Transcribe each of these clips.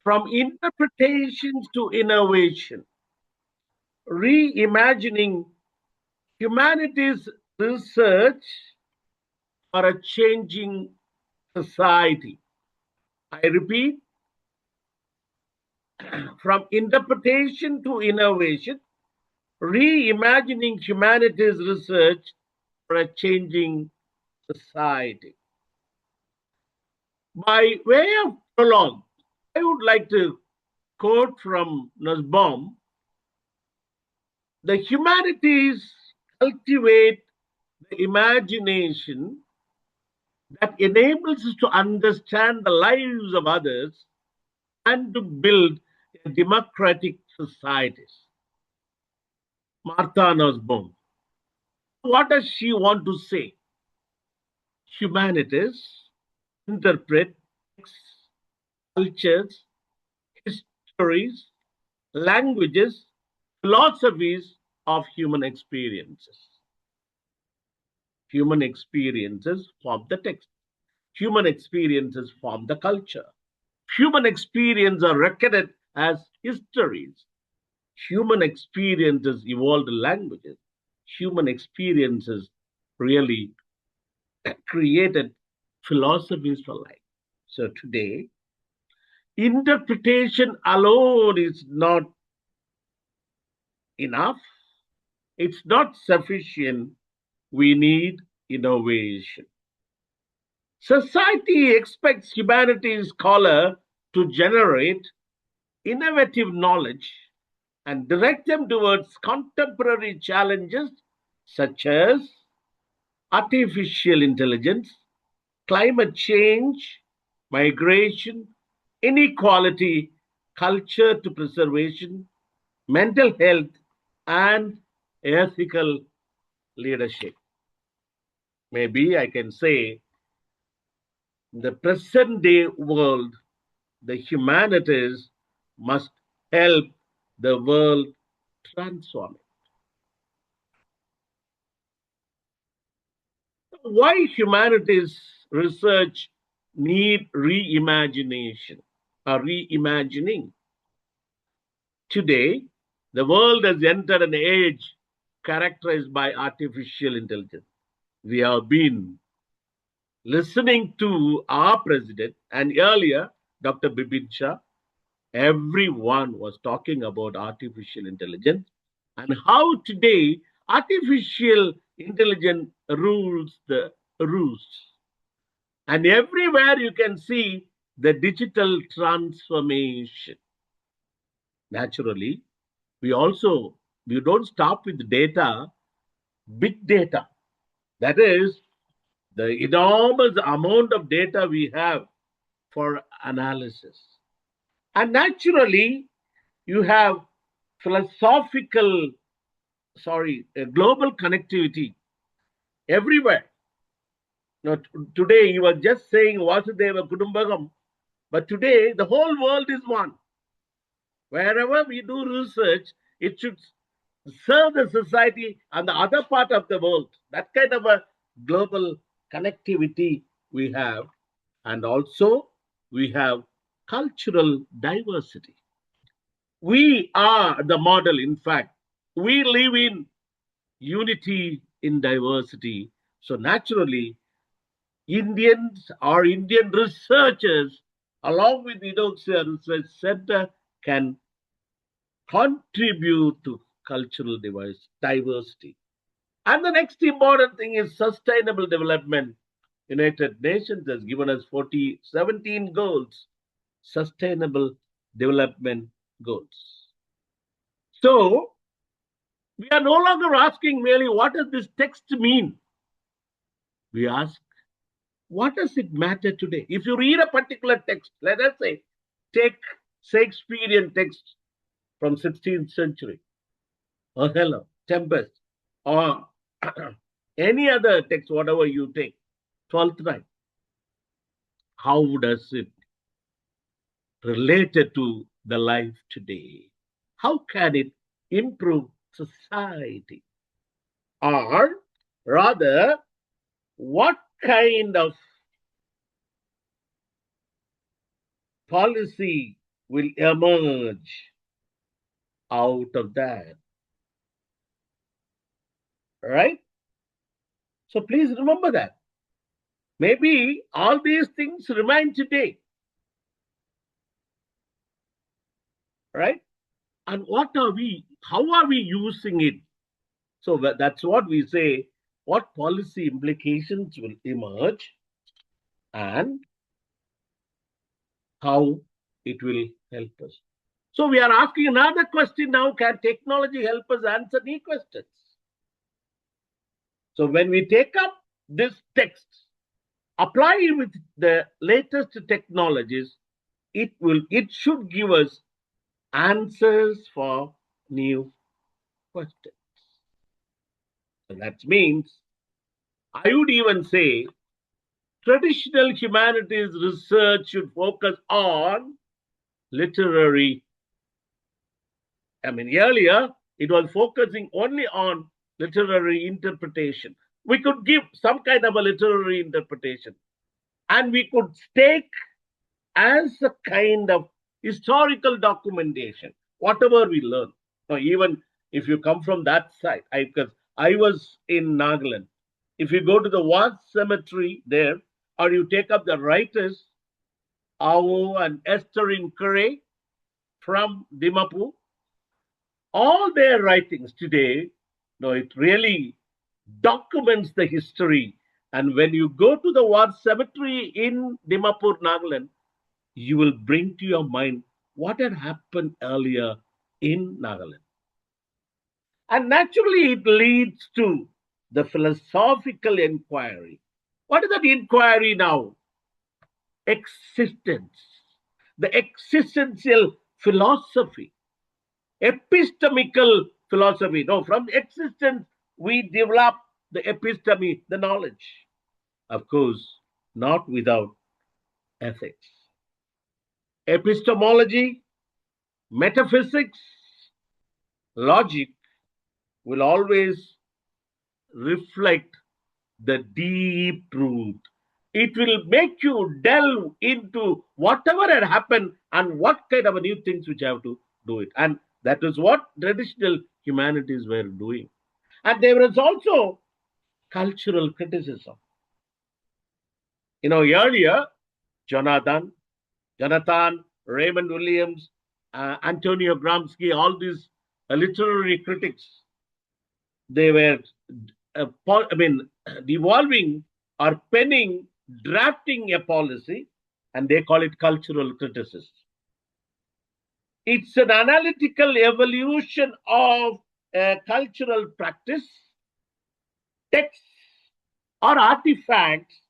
From interpretations to innovation, reimagining humanities research for a changing society. I repeat, from interpretation to innovation, reimagining humanities research for a changing society. By way of prologue, I would like to quote from Nussbaum: the humanities cultivate the imagination that enables us to understand the lives of others and to build democratic societies. Martha Nussbaum. What does she want to say? Humanities interpret cultures, histories, languages, philosophies of human experiences. Human experiences form the text. Human experiences form the culture. Human experiences are recorded as histories. Human experiences evolved languages. Human experiences really created philosophies for life. So today, interpretation alone is not enough. It's not sufficient. We need innovation. Society expects humanities scholar to generate innovative knowledge and direct them towards contemporary challenges such as artificial intelligence, climate change, migration, inequality, culture to preservation, mental health, and ethical leadership. Maybe I can say in the present day world, the humanities must help the world transform it. Why humanities research need reimagination or reimagining? Today, the world has entered an age characterized by artificial intelligence. We have been listening to our president and earlier Dr. Bipin Shah. Everyone was talking about artificial intelligence and how today artificial intelligence rules the roost. And everywhere you can see the digital transformation. Naturally, we don't stop with data, big data. That is the enormous amount of data we have for analysis. And naturally, you have global connectivity everywhere. Now, today, you were just saying Vasudeva Kudumbagam, but today, the whole world is one. Wherever we do research, it should serve the society and the other part of the world. That kind of a global connectivity we have. And also, we have cultural diversity. We are the model, in fact. We live in unity in diversity. So naturally, Indians or Indian researchers, along with the Research Center, can contribute to cultural diversity. And the next important thing is sustainable development. United Nations has given us 17 goals, sustainable development goals. So, we are no longer asking merely what does this text mean? We ask, what does it matter today? If you read a particular text, let us say, take Shakespearean text from 16th century, Othello, Tempest, or any other text, whatever you take, 12th night. How does it relate to the life today? How can it improve society? Or rather, what kind of policy will emerge out of that. Right? So please remember that. Maybe all these things remain today. Right? And how are we using it? So that's what we say, what policy implications will emerge and how it will help us. So we are asking another question now, can technology help us answer these questions? So when we take up this text, apply it with the latest technologies, it should give us answers for new questions. So that means I would even say traditional humanities research should focus on literary. Earlier it was focusing only on literary interpretation. We could give some kind of a literary interpretation, and we could take as a kind of historical documentation whatever we learn. Now, even if you come from that side, because I was in Nagaland, if you go to the war cemetery there, or you take up the writers, Ao and Esther in Kure from Dimapur, all their writings today, it really documents the history. And when you go to the war cemetery in Dimapur, Nagaland, you will bring to your mind what had happened earlier in Nagaland. And naturally, it leads to the philosophical inquiry. What is that inquiry now? Existence, the existential philosophy, epistemical philosophy. No, from existence, we develop the episteme, the knowledge. Of course, not without ethics. Epistemology, metaphysics, logic will always reflect the deep truth. It will make you delve into whatever had happened and what kind of a new things which have to do it. And that is what traditional humanities were doing. And there was also cultural criticism. Earlier, Jonathan, Raymond Williams, Antonio Gramsci, all these literary critics, they were, devolving or penning, drafting a policy, and they call it cultural criticism. It's an analytical evolution of a cultural practice, texts, or artifacts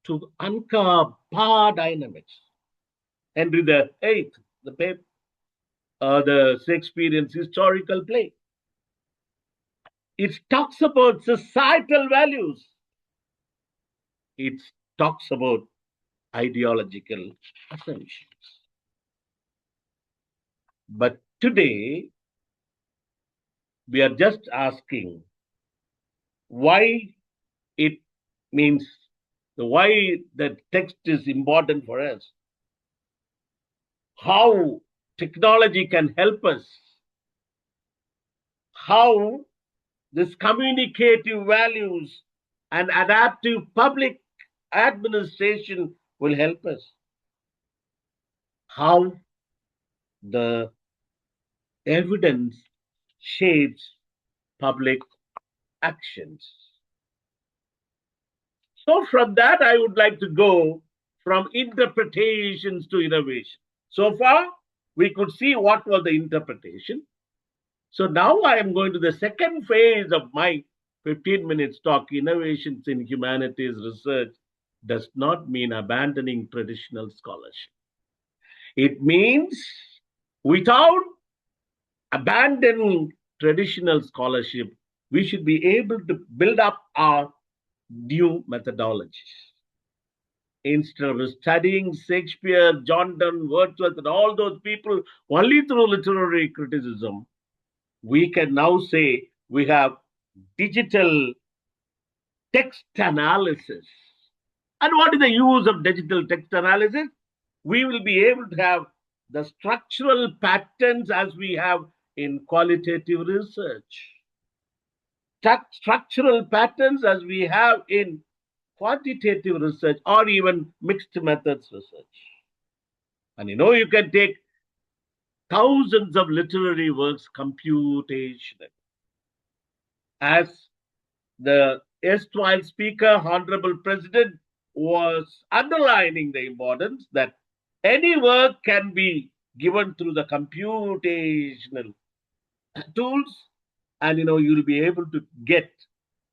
to uncover power dynamics. Henry VIII, the Shakespearean historical play. It talks about societal values. It talks about ideological assumptions. But today, we are just asking why it means, why the text is important for us, how technology can help us, how this communicative values and adaptive public administration will help us, how the evidence shapes public actions. So from that, I would like to go from interpretations to innovation. So far, we could see what was the interpretation. So now I am going to the second phase of my 15 minutes talk. Innovations in humanities research does not mean abandoning traditional scholarship. It means without abandoning traditional scholarship, we should be able to build up our new methodologies. Instead of studying Shakespeare, Donne, Wordsworth, and all those people only through literary criticism, we can now say we have digital text analysis. And what is the use of digital text analysis? We will be able to have the structural patterns as we have in qualitative research, structural patterns as we have in quantitative research or even mixed methods research. And you can take thousands of literary works computational. As the erstwhile speaker, Honorable President, was underlining the importance that any work can be given through the computational tools, and you'll be able to get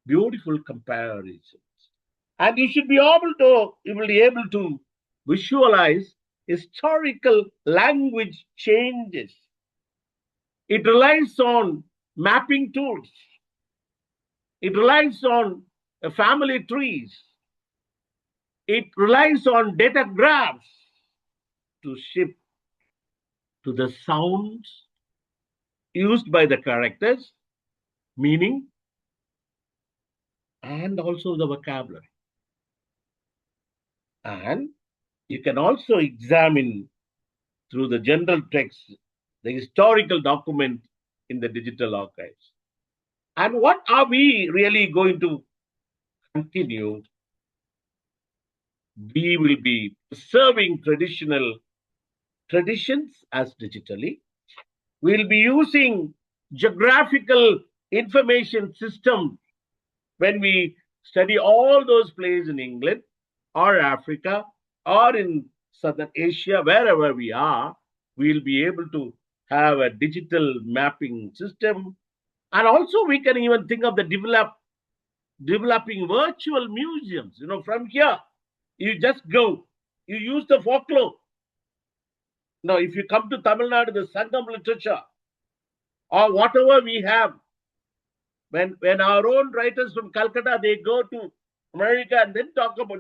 beautiful comparisons. And you will be able to visualize historical language changes. It relies on mapping tools. It relies on family trees. It relies on data graphs to shift to the sounds used by the characters, meaning, and also the vocabulary. And you can also examine through the general text the historical document in the digital archives. And what are we really going to continue? We will be preserving traditions as digitally. We'll be using geographical information system when we study all those places in England or Africa or in Southern Asia, wherever we are, we'll be able to have a digital mapping system. And also we can even think of the developing virtual museums. From here, you just go, you use the folklore. Now, if you come to Tamil Nadu, the Sangam literature, or whatever we have, when our own writers from Calcutta, they go to America and then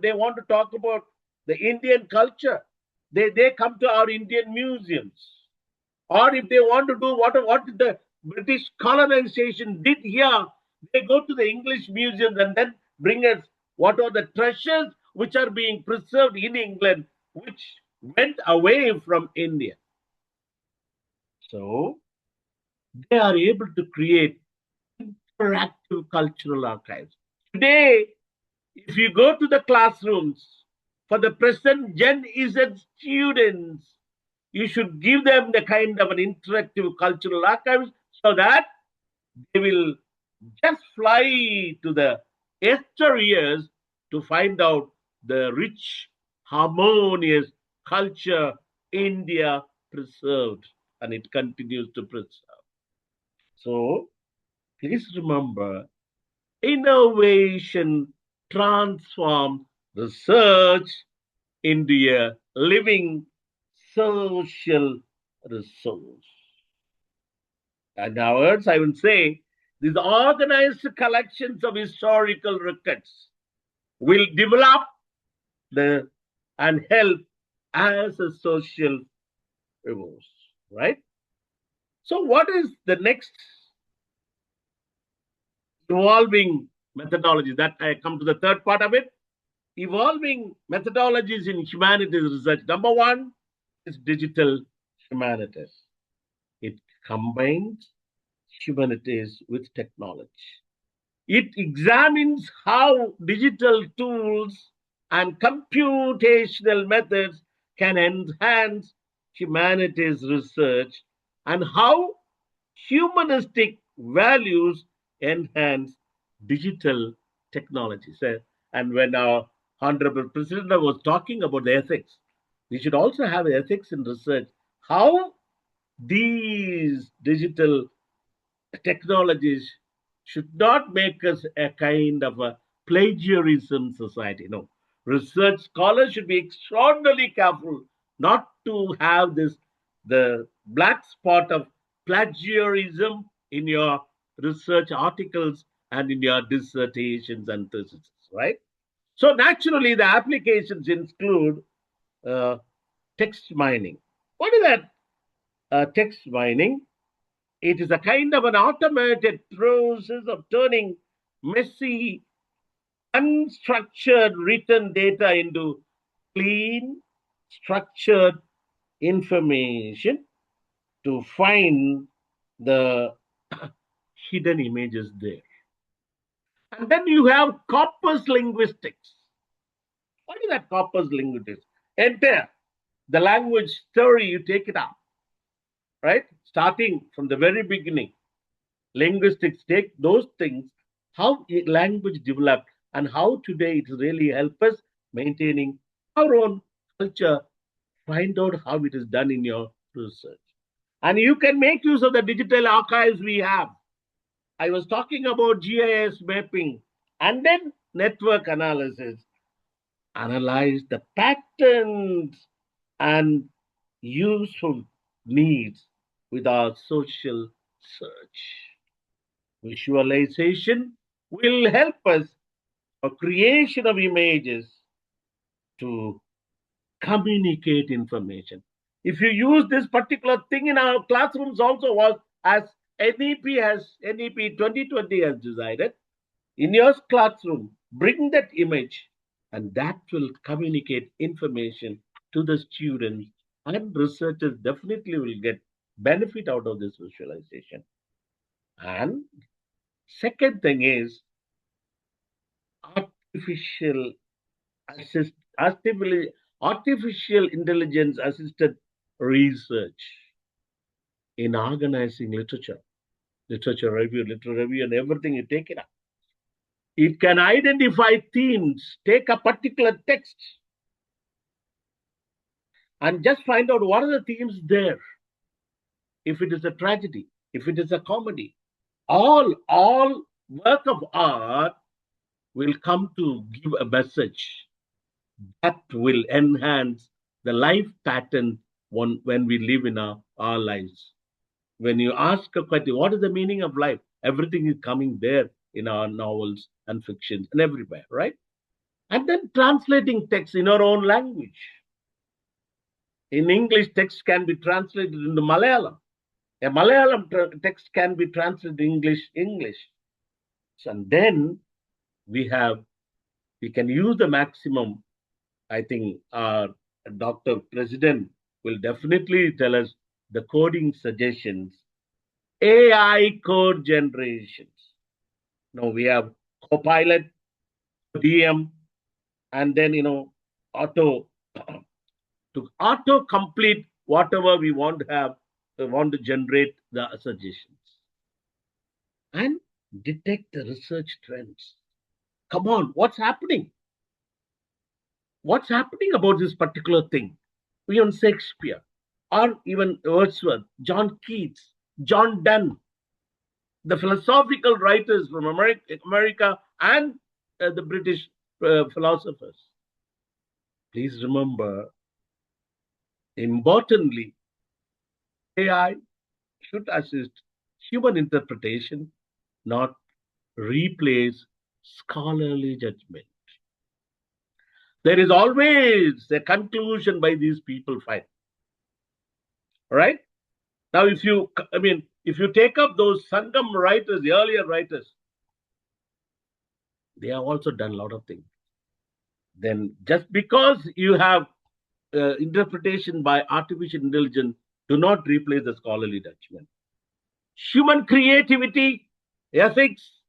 they want to talk about the Indian culture. They come to our Indian museums. Or if they want to do what the British colonization did here, they go to the English museums and then bring us what are the treasures which are being preserved in England, which went away from India. So they are able to create interactive cultural archives. Today, if you go to the classrooms for the present Gen Z students, you should give them the kind of an interactive cultural archives so that they will just fly to the yesteryears to find out the rich, harmonious culture India preserved, and it continues to preserve. So please remember, innovation transforms research into a living social resource. In other words, I will say these organized collections of historical records will develop and help as a social resource, right? So what is the next evolving methodology? That I come to the third part of it. Evolving methodologies in humanities research. Number one is digital humanities. It combines humanities with technology. It examines how digital tools and computational methods can enhance humanities research and how humanistic values enhance digital technology. So, and when our Honorable President was talking about the ethics, we should also have ethics in research. How these digital technologies should not make us a kind of a plagiarism society. No, research scholars should be extraordinarily careful not to have the black spot of plagiarism in your research articles and in your dissertations and theses, right? So naturally, the applications include uh, text mining. What is that text mining? It is a kind of an automated process of turning messy, unstructured written data into clean, structured information to find the hidden images there. And then you have corpus linguistics. What is that corpus linguistics? Enter the language story, you take it up, right? Starting from the very beginning. Linguistics take those things, how language developed, and how today it really helps us maintaining our own culture. Find out how it is done in your research. And you can make use of the digital archives we have. I was talking about GIS mapping and then network analysis. Analyze the patterns and useful needs with our social search. Visualization will help us for creation of images to communicate information. If you use this particular thing in our classrooms also, was as NEP 2020 has decided, in your classroom, bring that image and that will communicate information to the students, and researchers definitely will get benefit out of this visualization. And second thing is artificial assist artificial intelligence assisted research in organizing literature review, and everything. You take it up. It can identify themes, take a particular text, and just find out what are the themes there. If it is a tragedy, if it is a comedy, all work of art will come to give a message that will enhance the life pattern when we live in our lives. When you ask a question, what is the meaning of life? Everything is coming there in our novels and fictions and everywhere, right? And then translating text in our own language. In English, text can be translated into Malayalam. A Malayalam text can be translated English. And then we can use the maximum. I think our Dr. President will definitely tell us the coding suggestions, AI code generations. Now we have Copilot, DM, and then auto complete whatever we want to generate the suggestions, and detect the research trends. Come on, what's happening? What's happening about this particular thing? Even Shakespeare, or even Wordsworth, John Keats, John Donne, the philosophical writers from America and the British philosophers. Please remember, importantly, AI should assist human interpretation, not replace scholarly judgment. There is always a conclusion by these people find. All right? Now, if you take up those Sangam writers, the earlier writers, they have also done a lot of things. Then just because you have interpretation by artificial intelligence, do not replace the scholarly judgment. Human creativity, ethics,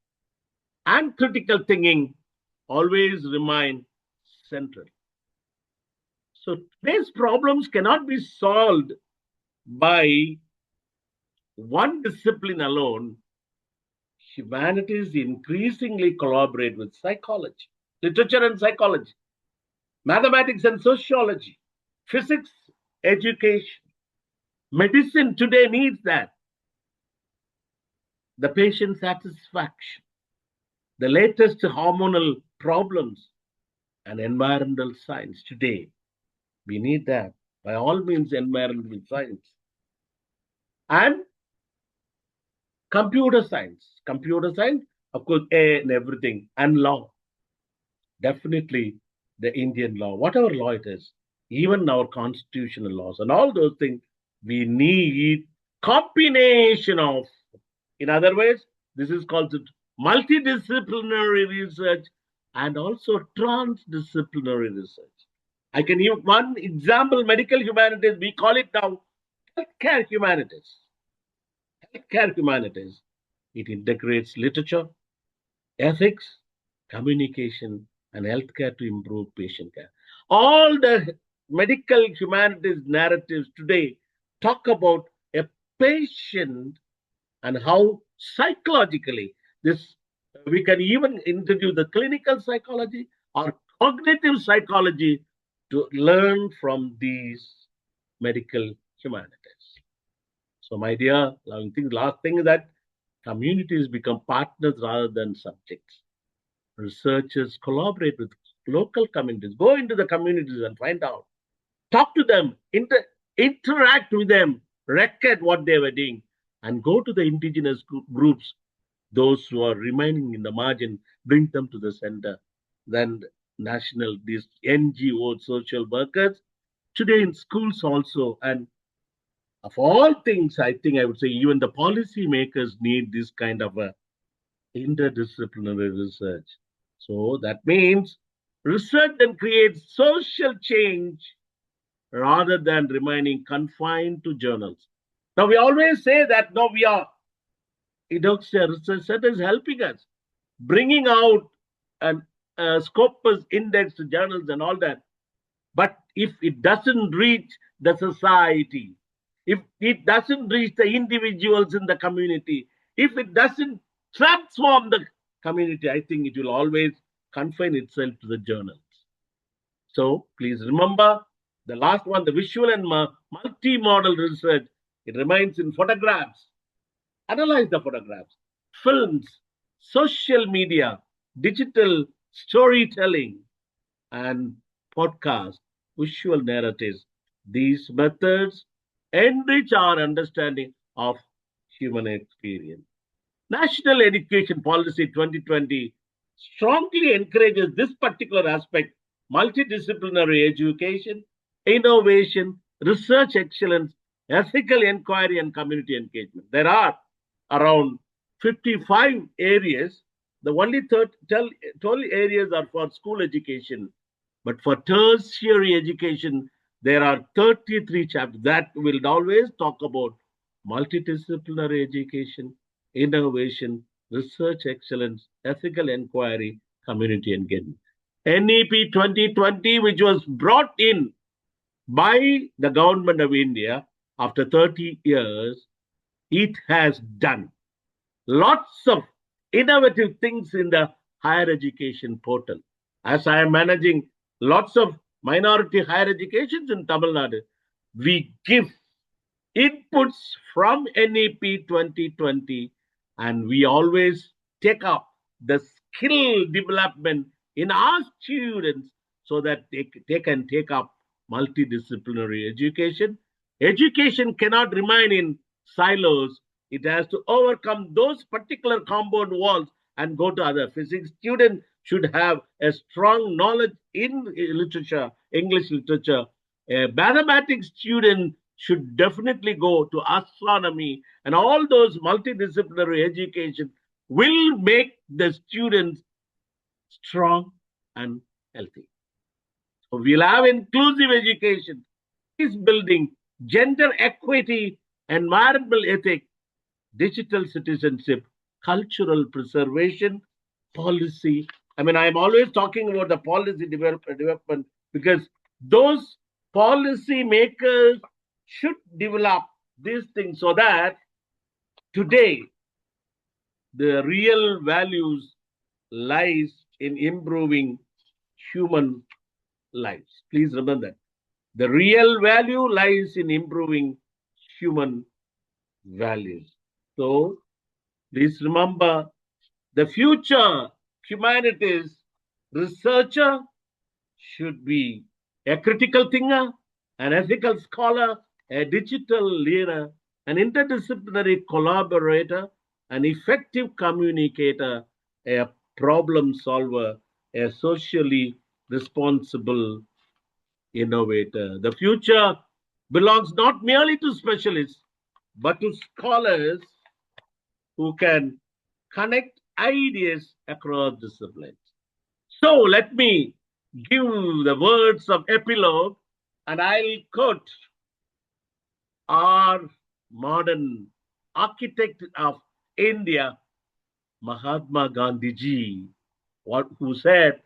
and critical thinking always remain central. So today's problems cannot be solved by one discipline alone. Humanities increasingly collaborate with psychology, literature and psychology, mathematics and sociology, physics, education. Medicine today needs that. The patient satisfaction, the latest hormonal problems, and environmental science today. We need that. By all means, environmental science. And computer science, of course, AI and everything, and law. Definitely the Indian law, whatever law it is, even our constitutional laws and all those things, we need combination of. In other words, this is called multidisciplinary research and also transdisciplinary research. I can give one example, medical humanities, we call it now healthcare humanities. Healthcare humanities. It integrates literature, ethics, communication, and healthcare to improve patient care. All the medical humanities narratives today talk about a patient and how psychologically this we can even introduce the clinical psychology or cognitive psychology to learn from these medical humanities. So, my dear, last thing is that communities become partners rather than subjects. Researchers collaborate with local communities, go into the communities and find out, talk to them, interact with them, record what they were doing, and go to the indigenous groups, those who are remaining in the margin, bring them to the center. Then national, these NGO social workers, today in schools also, and of all things, I think I would say even the policy makers need this kind of a interdisciplinary research. So that means research then creates social change rather than remaining confined to journals. Now we always say that now we are research center is helping us, bringing out an Scopus index to journals and all that. But if it doesn't reach the society, if it doesn't reach the individuals in the community, if it doesn't transform the community, I think it will always confine itself to the journals. So please remember the last one, the visual and multimodal research. It remains in photographs. Analyze the photographs, films, social media, digital storytelling, and podcast, visual narratives. These methods enrich our understanding of human experience. National Education Policy 2020 strongly encourages this particular aspect: multidisciplinary education, innovation, research excellence, ethical inquiry, and community engagement. There are around 55 areas. The only 12 areas are for school education, but for tertiary education, there are 33 chapters that will always talk about multidisciplinary education, innovation, research excellence, ethical inquiry, community engagement. NEP 2020, which was brought in by the government of India after 30 years, it has done lots of innovative things in the higher education portal. As I am managing lots of minority higher educations in Tamil Nadu, we give inputs from NEP 2020 and we always take up the skill development in our students so that they can take up multidisciplinary education. Education cannot remain in silos. It has to overcome those particular compound walls and go to other. Physics student should have a strong knowledge in literature, English literature. A mathematics student should definitely go to astronomy, and all those multidisciplinary education will make the students strong and healthy. So we'll have inclusive education, peace building, gender equity, environmental ethics, digital citizenship, cultural preservation, policy. I mean, I'm always talking about the policy development because those policy makers should develop these things so that today the real values lies in improving human lives. Please remember that. The real value lies in improving human values. So please remember the future humanities researcher should be a critical thinker, an ethical scholar, a digital leader, an interdisciplinary collaborator, an effective communicator, a problem solver, a socially responsible innovator. The future belongs not merely to specialists, but to scholars who can connect ideas across disciplines. So let me give the words of epilogue, and I'll quote our modern architect of India, Mahatma Gandhi ji, who said,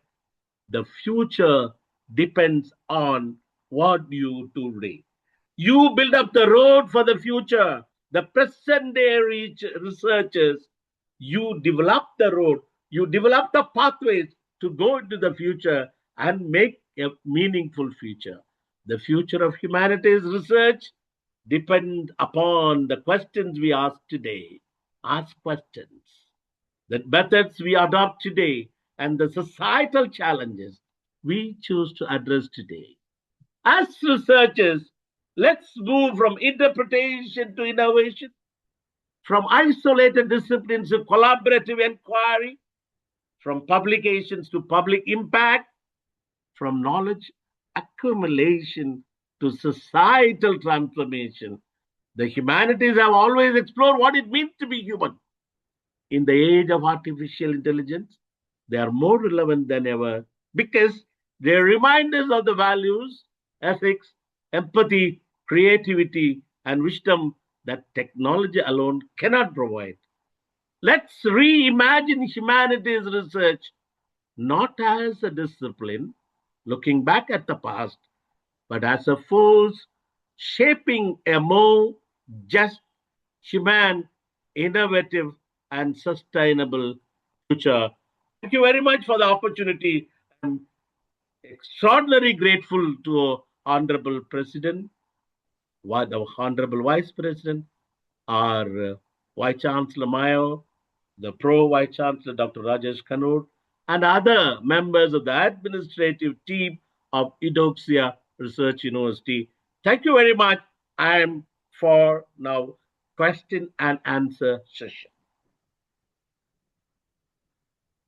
the future depends on what you today. You build up the road for the future. The present day researchers, you develop the road, you develop the pathways to go into the future and make a meaningful future. The future of humanities research depends upon the questions we ask today. Ask questions. The methods we adopt today and the societal challenges we choose to address today. As researchers, let's move from interpretation to innovation, from isolated disciplines to collaborative inquiry, from publications to public impact, from knowledge accumulation to societal transformation. The humanities have always explored what it means to be human. In the age of artificial intelligence, they are more relevant than ever because they remind us of the values, ethics, empathy, creativity, and wisdom that technology alone cannot provide. Let's reimagine humanities research not as a discipline looking back at the past, but as a force shaping a more just, human, innovative, and sustainable future. Thank you very much for the opportunity. I'm extraordinarily grateful to Honorable President, the Honorable Vice President, our Vice Chancellor Mayo, the Pro Vice Chancellor Dr. Rajesh Kanur, and other members of the administrative team of Eudoxia Research University. Thank you very much. I am for now question and answer session.